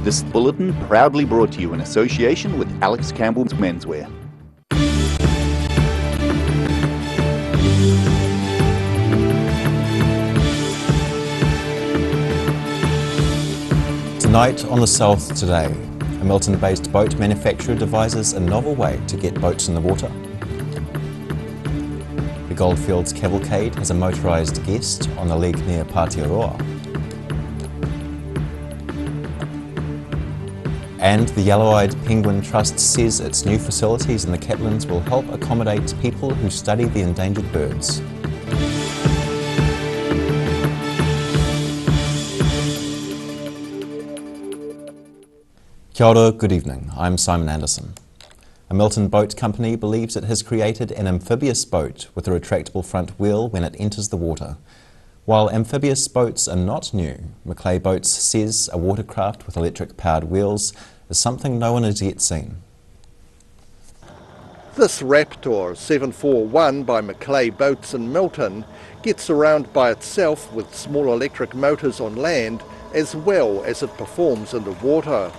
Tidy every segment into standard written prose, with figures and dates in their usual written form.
This bulletin proudly brought to you in association with Alex Campbell's Menswear. Tonight on The South Today, a Milton-based boat manufacturer devises a novel way to get boats in the water. The Goldfields Cavalcade has a motorised guest on the lake near Paotearoa. And the Yellow-Eyed Penguin Trust says its new facilities in the Catlins will help accommodate people who study the endangered birds. Kia ora, good evening. I'm Simon Anderson. A Milton boat company believes it has created an amphibious boat with a retractable front wheel when it enters the water. While amphibious boats are not new, Macleay Boats says a watercraft with electric-powered wheels is something no one has yet seen. This Raptor 741 by Macleay Boats in Milton gets around by itself with small electric motors on land as well as it performs in the water.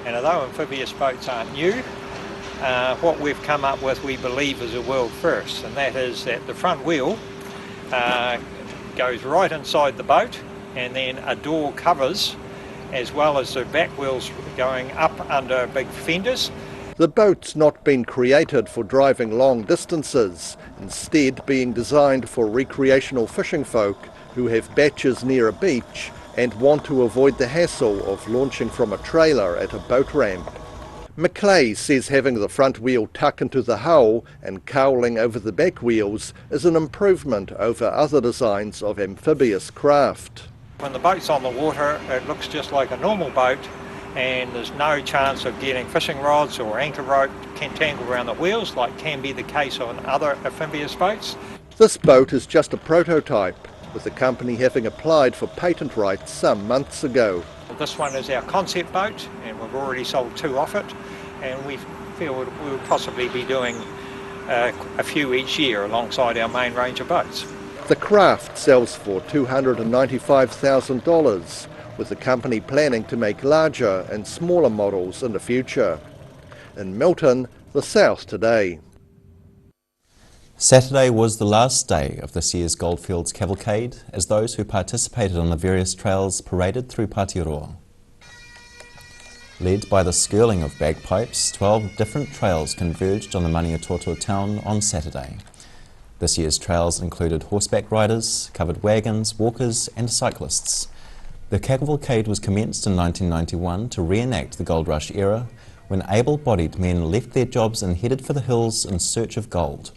And although amphibious boats aren't new, what we've come up with we believe is a world first, and that is that the front wheel goes right inside the boat, and then a door covers as well as the back wheels going up under big fenders. The boat's not been created for driving long distances, instead being designed for recreational fishing folk who have batches near a beach and want to avoid the hassle of launching from a trailer at a boat ramp. Macleay says having the front wheel tuck into the hull and cowling over the back wheels is an improvement over other designs of amphibious craft. When the boat's on the water, it looks just like a normal boat, and there's no chance of getting fishing rods or anchor rope tangled around the wheels like can be the case on other amphibious boats. This boat is just a prototype, with the company having applied for patent rights some months ago. This one is our concept boat, and we've already sold 2 off it, and we feel we'll possibly be doing a few each year alongside our main range of boats. The craft sells for $295,000, with the company planning to make larger and smaller models in the future. In Milton, The South Today. Saturday was the last day of this year's Goldfields Cavalcade as those who participated on the various trails paraded through Paotearoa. Led by the skirling of bagpipes, 12 different trails converged on the Maniatoto town on Saturday. This year's trails included horseback riders, covered wagons, walkers and cyclists. The cavalcade was commenced in 1991 to reenact the gold rush era when able-bodied men left their jobs and headed for the hills in search of gold.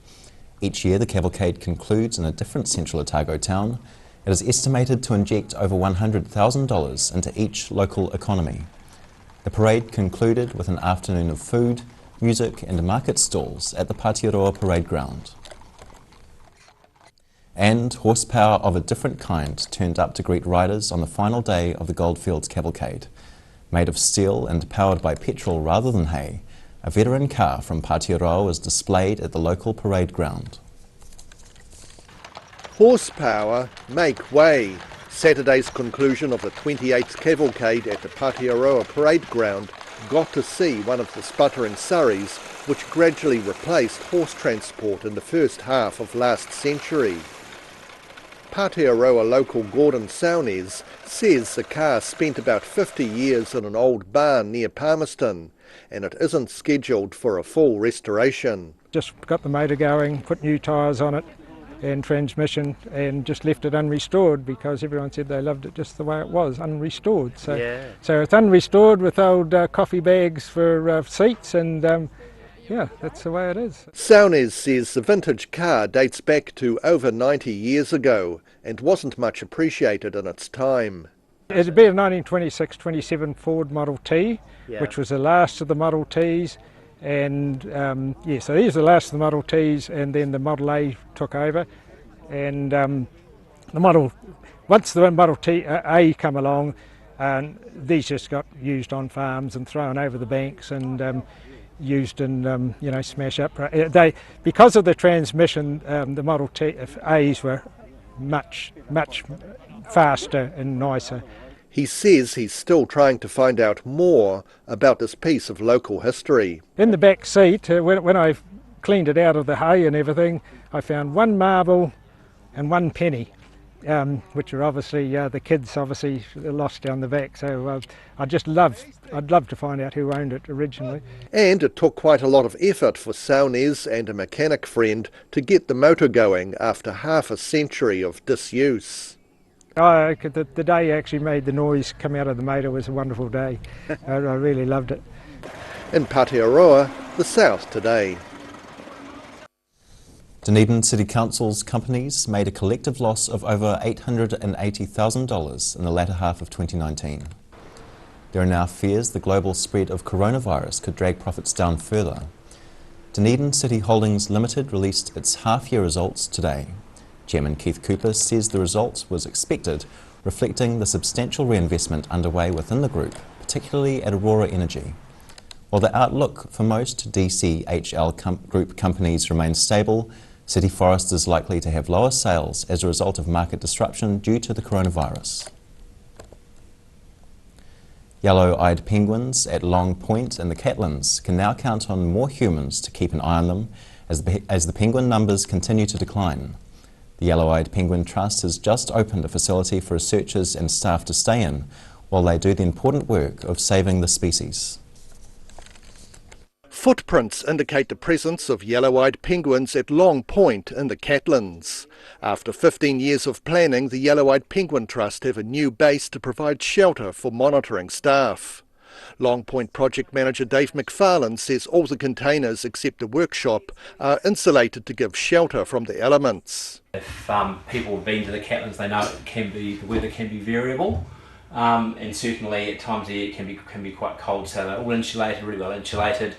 Each year the cavalcade concludes in a different Central Otago town. It is estimated to inject over $100,000 into each local economy. The parade concluded with an afternoon of food, music and market stalls at the Paotearoa Parade Ground. And horsepower of a different kind turned up to greet riders on the final day of the Goldfields Cavalcade. Made of steel and powered by petrol rather than hay, a veteran car from Paotearoa was displayed at the local parade ground. Horsepower, make way. Saturday's conclusion of the 28th Cavalcade at the Paotearoa Parade Ground got to see one of the sputtering surreys which gradually replaced horse transport in the first half of last century. Paotearoa local Gordon Saunes says the car spent about 50 years in an old barn near Palmerston, and it isn't scheduled for a full restoration. Just got the motor going, put new tyres on it and transmission, and just left it unrestored because everyone said they loved it just the way it was, unrestored. So it's unrestored with old coffee bags for seats, and yeah, that's the way it is. Saunes says the vintage car dates back to over 90 years ago and wasn't much appreciated in its time. It'd be a 1926-27 Ford Model T, which was the last of the Model Ts, and so these are the last of the Model Ts, and then the Model A took over, and once the Model T A come along, these just got used on farms and thrown over the banks and used in smash up. Because of the transmission, the Model T A's were much faster and nicer. He says he's still trying to find out more about this piece of local history. In the back seat, when I cleaned it out of the hay and everything, I found one marble and one penny, which are obviously the kids obviously lost down the back. So I'd love to find out who owned it originally. And it took quite a lot of effort for Saunez and a mechanic friend to get the motor going after half a century of disuse. The day you actually made the noise come out of the motor was a wonderful day. I really loved it. In Patearoa, the South Today. Dunedin City Council's companies made a collective loss of over $880,000 in the latter half of 2019. There are now fears the global spread of coronavirus could drag profits down further. Dunedin City Holdings Limited released its half-year results today. Chairman Keith Cooper says the result was expected, reflecting the substantial reinvestment underway within the group, particularly at Aurora Energy. While the outlook for most DCHL group companies remains stable, City Forest is likely to have lower sales as a result of market disruption due to the coronavirus. Yellow-eyed penguins at Long Point in the Catlins can now count on more humans to keep an eye on them as the penguin numbers continue to decline. The Yellow-eyed Penguin Trust has just opened a facility for researchers and staff to stay in while they do the important work of saving the species. Footprints indicate the presence of yellow-eyed penguins at Long Point in the Catlins. After 15 years of planning, the Yellow-eyed Penguin Trust have a new base to provide shelter for monitoring staff. Long Point project manager Dave McFarlane says all the containers except the workshop are insulated to give shelter from the elements. If people have been to the Catlins, they know the weather can be variable, and certainly at times of the year it can be quite cold. So they're all insulated, really well insulated,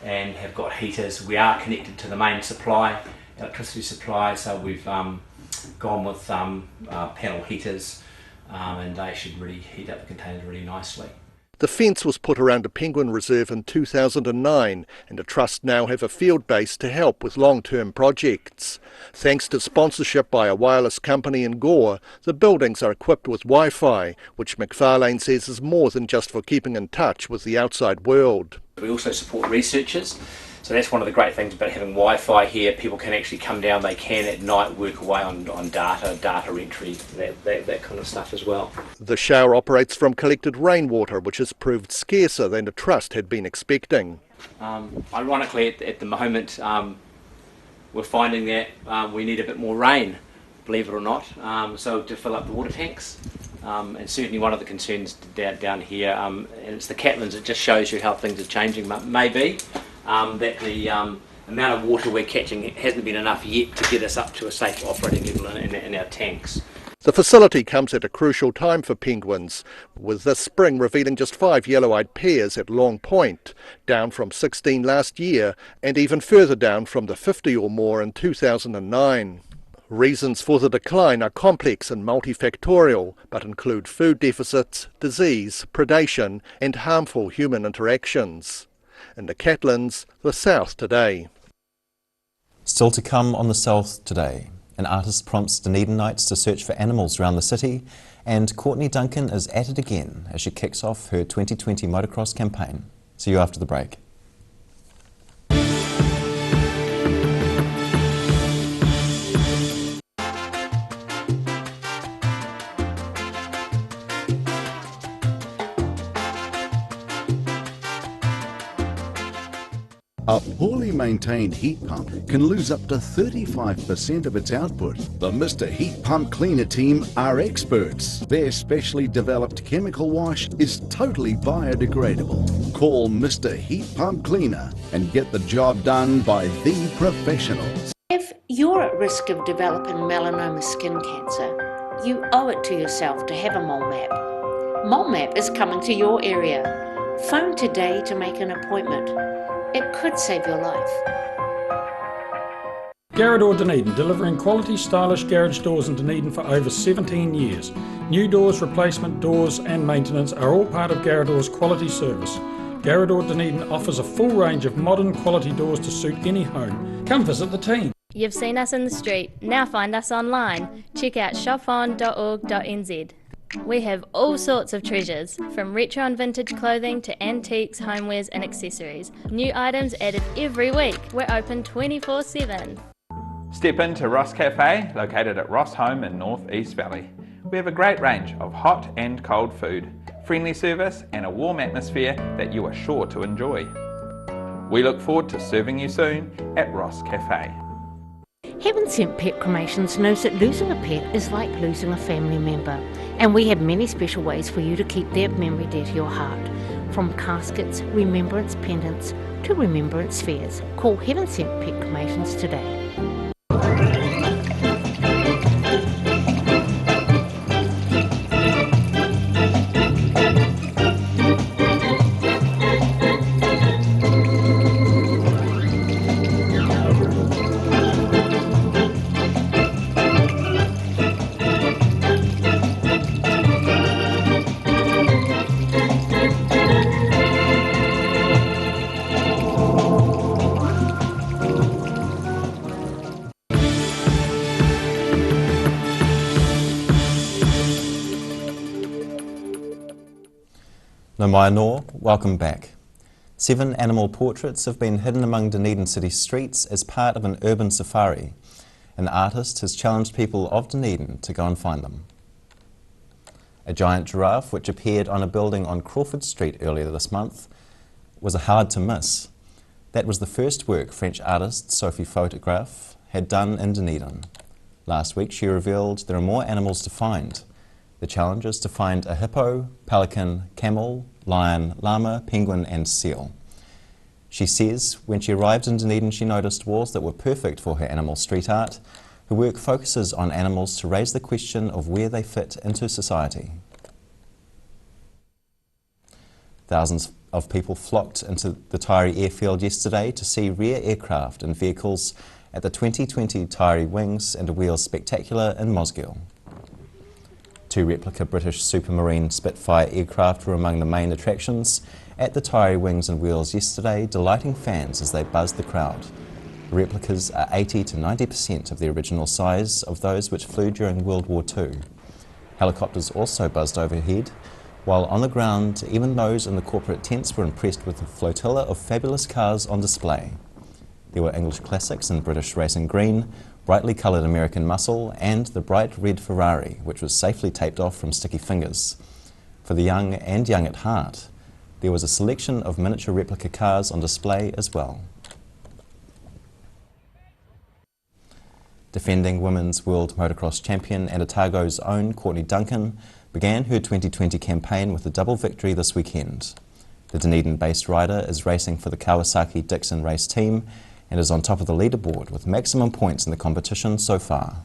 and have got heaters. We are connected to the main supply, electricity supply, so we've gone with panel heaters, and they should really heat up the containers really nicely. The fence was put around a penguin reserve in 2009, and the Trust now have a field base to help with long-term projects. Thanks to sponsorship by a wireless company in Gore, the buildings are equipped with Wi-Fi, which McFarlane says is more than just for keeping in touch with the outside world. We also support researchers, so that's one of the great things about having Wi-Fi here. People can actually come down, they can at night work away on data entry, that kind of stuff as well. The shower operates from collected rainwater, which has proved scarcer than the Trust had been expecting. Ironically, at the moment, we're finding that we need a bit more rain, believe it or not, so to fill up the water tanks. And certainly one of the concerns down here, and it's the Catlins, it just shows you how things are changing, maybe. That the amount of water we're catching hasn't been enough yet to get us up to a safe operating level in our tanks. The facility comes at a crucial time for penguins, with this spring revealing just 5 yellow-eyed pairs at Long Point, down from 16 last year and even further down from the 50 or more in 2009. Reasons for the decline are complex and multifactorial, but include food deficits, disease, predation and harmful human interactions. In the Catlins, the South Today. Still to come on the South Today. An artist prompts Dunedinites to search for animals around the city, and Courtney Duncan is at it again as she kicks off her 2020 motocross campaign. See you after the break. A poorly maintained heat pump can lose up to 35% of its output. The Mr. Heat Pump Cleaner team are experts. Their specially developed chemical wash is totally biodegradable. Call Mr. Heat Pump Cleaner and get the job done by the professionals. If you're at risk of developing melanoma skin cancer, you owe it to yourself to have a mole map. Mole Map is coming to your area. Phone today to make an appointment. It could save your life. Garrador Dunedin, delivering quality, stylish garage doors in Dunedin for over 17 years. New doors, replacement doors and maintenance are all part of Garrador's quality service. Garrador Dunedin offers a full range of modern quality doors to suit any home. Come visit the team. You've seen us in the street, now find us online. Check out shopon.org.nz. We have all sorts of treasures, from retro and vintage clothing to antiques, homewares and accessories. New items added every week. We're open 24/7. Step into Ross Cafe, located at Ross Home in North East Valley. We have a great range of hot and cold food, friendly service and a warm atmosphere that you are sure to enjoy. We look forward to serving you soon at Ross Cafe. Heaven Sent Pet Cremations knows that losing a pet is like losing a family member, and we have many special ways for you to keep their memory dear to your heart. From caskets, remembrance pendants to remembrance fairs. Call Heaven Sent Pet Cremations today. No mai nor, welcome back. 7 animal portraits have been hidden among Dunedin city streets as part of an urban safari. An artist has challenged people of Dunedin to go and find them. A giant giraffe, which appeared on a building on Crawford Street earlier this month, was hard to miss. That was the first work French artist Sophie Photograph had done in Dunedin. Last week she revealed there are more animals to find. The challenge is to find a hippo, pelican, camel, lion, llama, penguin and seal. She says when she arrived in Dunedin she noticed walls that were perfect for her animal street art. Her work focuses on animals to raise the question of where they fit into society. Thousands of people flocked into the Taieri airfield yesterday to see rare aircraft and vehicles at the 2020 Taieri Wings and Wheels Spectacular in Mosgiel. 2 replica British Supermarine Spitfire aircraft were among the main attractions at the Taieri Wings and Wheels yesterday, delighting fans as they buzzed the crowd. The replicas are 80 to 90% of the original size of those which flew during World War II. Helicopters also buzzed overhead, while on the ground, even those in the corporate tents were impressed with the flotilla of fabulous cars on display. There were English classics in British Racing Green, brightly coloured American Muscle and the bright red Ferrari, which was safely taped off from sticky fingers. For the young and young at heart, there was a selection of miniature replica cars on display as well. Defending Women's World Motocross Champion and Otago's own Courtney Duncan began her 2020 campaign with a double victory this weekend. The Dunedin-based rider is racing for the Kawasaki Dixon race team and is on top of the leaderboard with maximum points in the competition so far.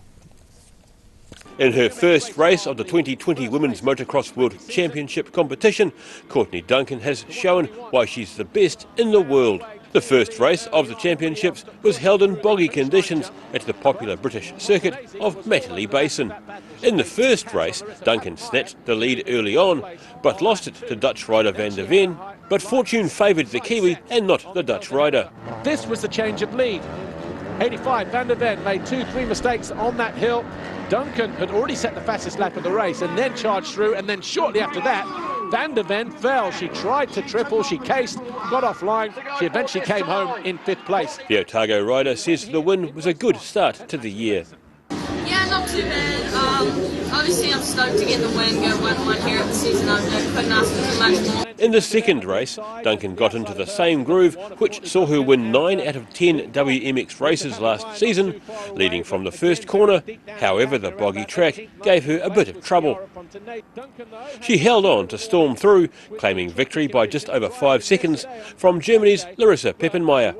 In her first race of the 2020 Women's Motocross World Championship competition, Courtney Duncan has shown why she's the best in the world. The first race of the championships was held in boggy conditions at the popular British circuit of Matterley Basin. In the first race, Duncan snatched the lead early on, but lost it to Dutch rider Van der Ven. But fortune favoured the Kiwi and not the Dutch rider. This was the change of lead. 85, Van der Ven made 2-3 mistakes on that hill. Duncan had already set the fastest lap of the race and then charged through, and then shortly after that, Van der Ven fell. She tried to triple, she cased, got offline. She eventually came home in 5th place. The Otago rider says the win was a good start to the year. Yeah, not too bad. Obviously I'm stoked to get the win, go 1-1 here at the season opener. Couldn't ask for too much more. In the second race, Duncan got into the same groove, which saw her win 9 out of 10 WMX races last season, leading from the first corner. However, the boggy track gave her a bit of trouble. She held on to storm through, claiming victory by just over 5 seconds from Germany's Larissa Peppenmeyer.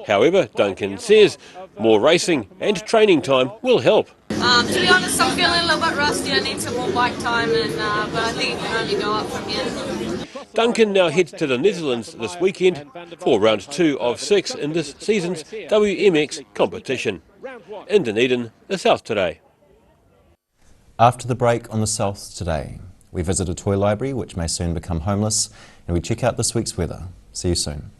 However, Duncan says more racing and training time will help. To be honest, I'm feeling a little bit rusty. I need some more bike time, but I think it can only go up from here. Duncan now heads to the Netherlands this weekend for round 2 of 6 in this season's WMX competition. In Dunedin, the South Today. After the break on the South Today, we visit a toy library which may soon become homeless, and we check out this week's weather. See you soon.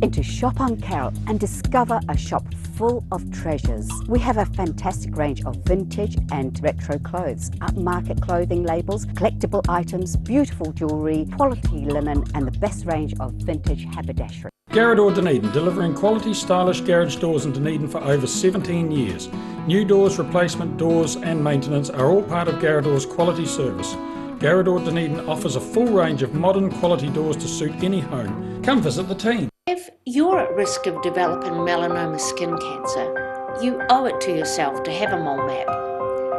into Shop on Carroll and discover a shop full of treasures. We have a fantastic range of vintage and retro clothes, upmarket clothing labels, collectible items, beautiful jewellery, quality linen and the best range of vintage haberdashery. Garrador Dunedin, delivering quality stylish garage doors in Dunedin for over 17 years. New doors, replacement doors and maintenance are all part of Garrador's quality service. Garrador Dunedin offers a full range of modern quality doors to suit any home. Come visit the team. If you're at risk of developing melanoma skin cancer, you owe it to yourself to have a mole map.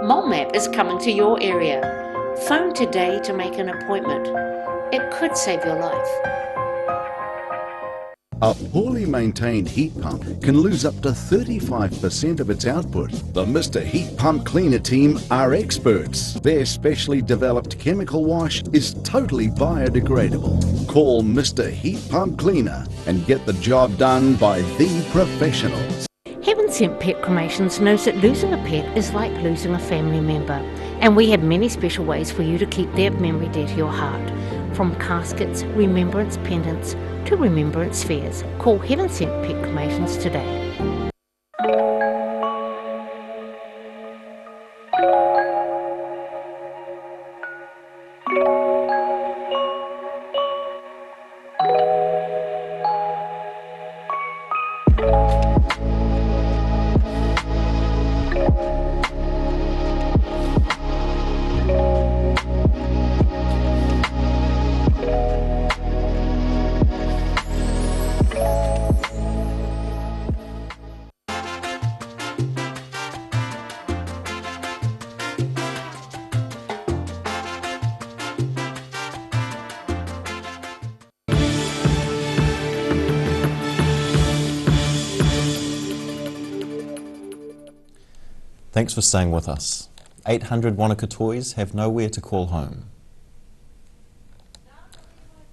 Mole map is coming to your area. Phone today to make an appointment. It could save your life. A poorly maintained heat pump can lose up to 35% of its output. The Mr. Heat Pump Cleaner team are experts. Their specially developed chemical wash is totally biodegradable. Call Mr. Heat Pump Cleaner and get the job done by the professionals. Heaven Sent Pet Cremations knows that losing a pet is like losing a family member, and we have many special ways for you to keep their memory dear to your heart. From caskets, remembrance pendants to remembrance fairs. Call Heaven Sent Pet Cremations today. Thanks for staying with us. 800 Wanaka toys have nowhere to call home.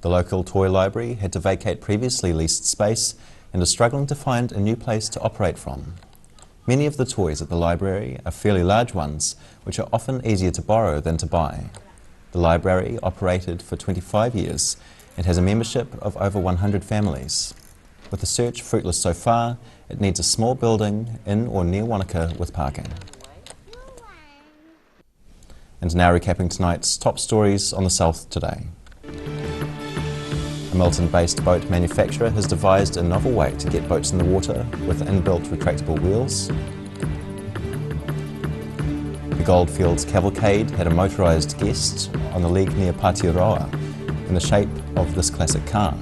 The local toy library had to vacate previously leased space and is struggling to find a new place to operate from. Many of the toys at the library are fairly large ones, which are often easier to borrow than to buy. The library operated for 25 years and has a membership of over 100 families. With the search fruitless so far, it needs a small building in or near Wanaka with parking. And now recapping tonight's top stories on the South today. A Milton-based boat manufacturer has devised a novel way to get boats in the water with inbuilt retractable wheels. The Goldfields Cavalcade had a motorised guest on the leg near Paetiroa in the shape of this classic car.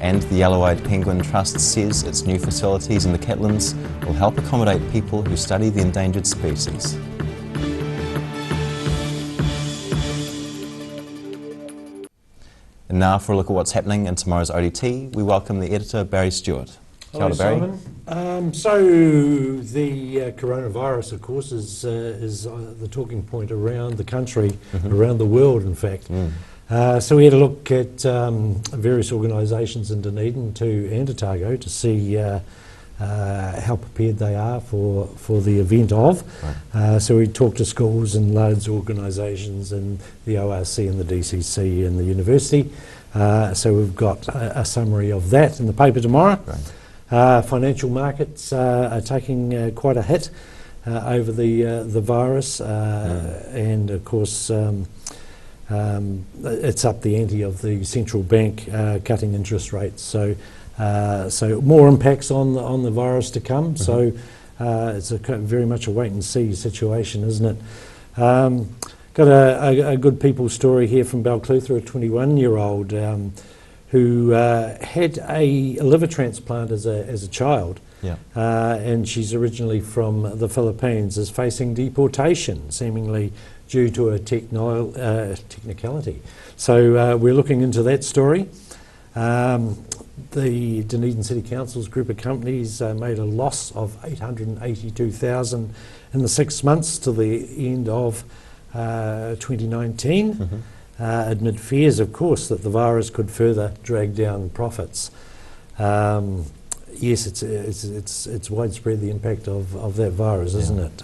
And the Yellow-Eyed Penguin Trust says its new facilities in the Catlins will help accommodate people who study the endangered species. And now for a look at what's happening in tomorrow's ODT, we welcome the editor Barry Stewart. Hello, Barry. Simon. So the coronavirus, of course, is the talking point around the country, around the world, in fact. So we had a look at various organisations in Dunedin and Otago to see how prepared they are for the event of. So we talked to schools and large organisations and the ORC and the DCC and the university. So we've got a summary of that in the paper tomorrow. Financial markets are taking quite a hit over the virus, and of course it's up the ante of the central bank cutting interest rates. So more impacts on the virus to come. So it's very much a wait and see situation, isn't it? Got a good people story here from Balclutha, a 21-year-old who had a liver transplant as a child. And she's originally from the Philippines, is facing deportation, seemingly due to a technicality. So we're looking into that story. The Dunedin City Council's group of companies made a loss of $882,000 in the 6 months to the end of 2019, amid fears, of course, that the virus could further drag down profits. Yes, it's widespread, the impact of that virus, isn't it?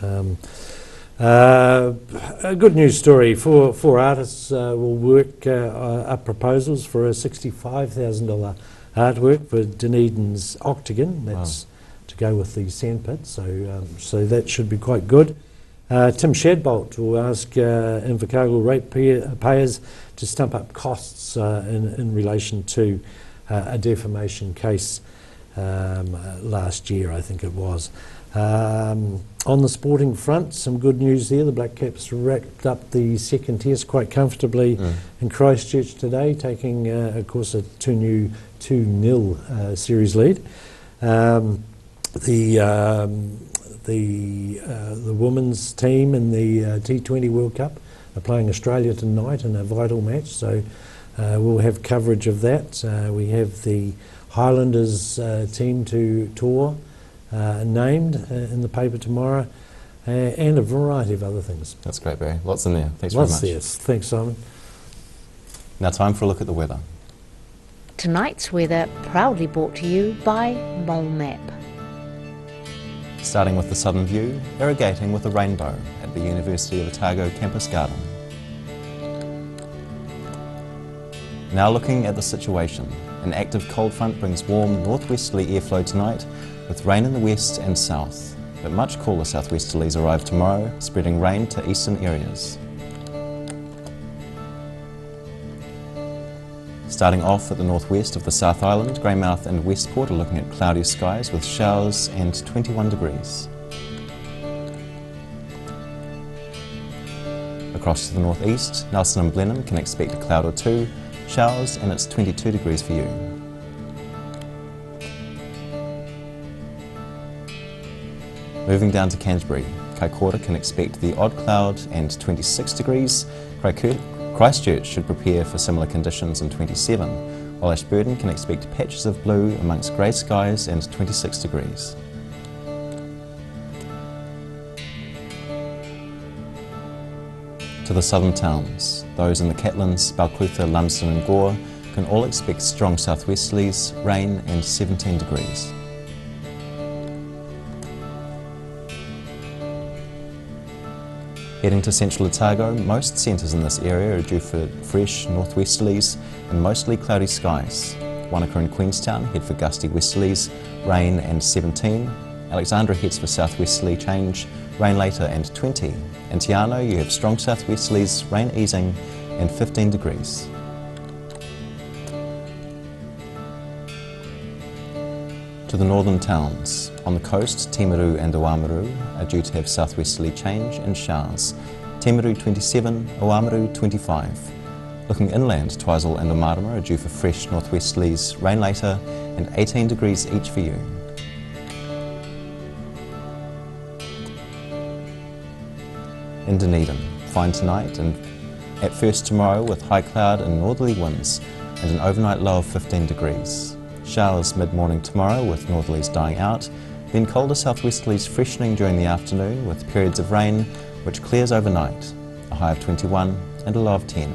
A good news story for artists will work up proposals for a $65,000 artwork for Dunedin's Octagon. That's to go with the sandpit, so that should be quite good. Tim Shadbolt will ask Invercargill ratepayers to stump up costs in relation to a defamation case last year, I think it was. On the sporting front, some good news there. The Black Caps wrapped up the second test quite comfortably in Christchurch today, taking, of course, a 2-0 series lead. The women's team in the T20 World Cup are playing Australia tonight in a vital match, so we'll have coverage of that. We have the Highlanders team to tour named in the paper tomorrow, and a variety of other things. That's great, Barry. Lots in there. Thanks Lots very much. there. Thanks, Simon. Now time for a look at the weather. Tonight's weather proudly brought to you by MoleMap. Starting with the southern view, irrigating with a rainbow at the University of Otago campus garden. Now looking at the situation. An active cold front brings warm northwesterly airflow tonight, with rain in the west and south, but much cooler southwesterlies arrive tomorrow, spreading rain to eastern areas. Starting off at the northwest of the South Island, Greymouth and Westport are looking at cloudy skies with showers and 21 degrees. Across to the northeast, Nelson and Blenheim can expect a cloud or two, showers, and it's 22 degrees for you. Moving down to Canterbury, Kaikoura can expect the odd cloud and 26 degrees. Christchurch should prepare for similar conditions in 27, while Ashburton can expect patches of blue amongst grey skies and 26 degrees. To the southern towns, those in the Catlins, Balclutha, Lumsden and Gore can all expect strong southwesterlies, rain and 17 degrees. Heading to central Otago, most centres in this area are due for fresh northwesterlies and mostly cloudy skies. Wanaka and Queenstown head for gusty westerlies, rain and 17. Alexandra heads for southwesterly change, rain later and 20. In Te Anau you have strong southwesterlies, rain easing and 15 degrees. To the northern towns. On the coast, Timaru and Oamaru are due to have southwesterly change and showers. Timaru 27, Oamaru 25. Looking inland, Twizel and Omarama are due for fresh northwesterlies, rain later and 18 degrees each for you. In Dunedin, fine tonight and at first tomorrow with high cloud and northerly winds and an overnight low of 15 degrees. Showers mid-morning tomorrow with northerlies dying out, then colder southwesterlies freshening during the afternoon with periods of rain which clears overnight, a high of 21 and a low of 10.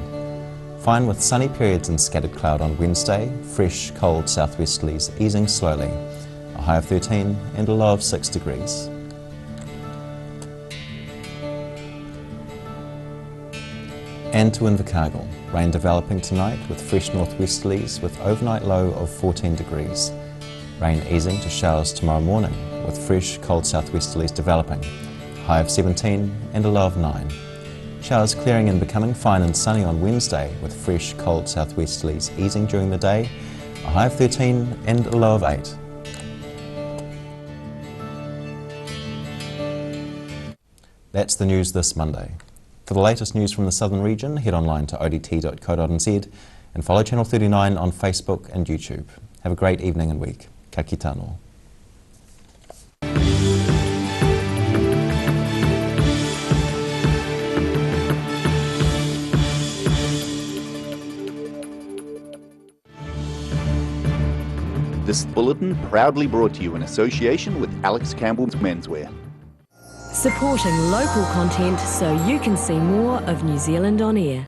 Fine with sunny periods and scattered cloud on Wednesday, fresh cold southwesterlies easing slowly, a high of 13 and a low of 6 degrees. And to Invercargill, rain developing tonight with fresh northwesterlies with overnight low of 14 degrees. Rain easing to showers tomorrow morning with fresh cold southwesterlies developing, high of 17 and a low of 9. Showers clearing and becoming fine and sunny on Wednesday with fresh cold southwesterlies easing during the day, a high of 13 and a low of 8. That's the news this Monday. For the latest news from the southern region, head online to odt.co.nz and follow Channel 39 on Facebook and YouTube. Have a great evening and week. Ka kite anō. This bulletin proudly brought to you in association with Alex Campbell's Menswear. Supporting local content so you can see more of New Zealand on air.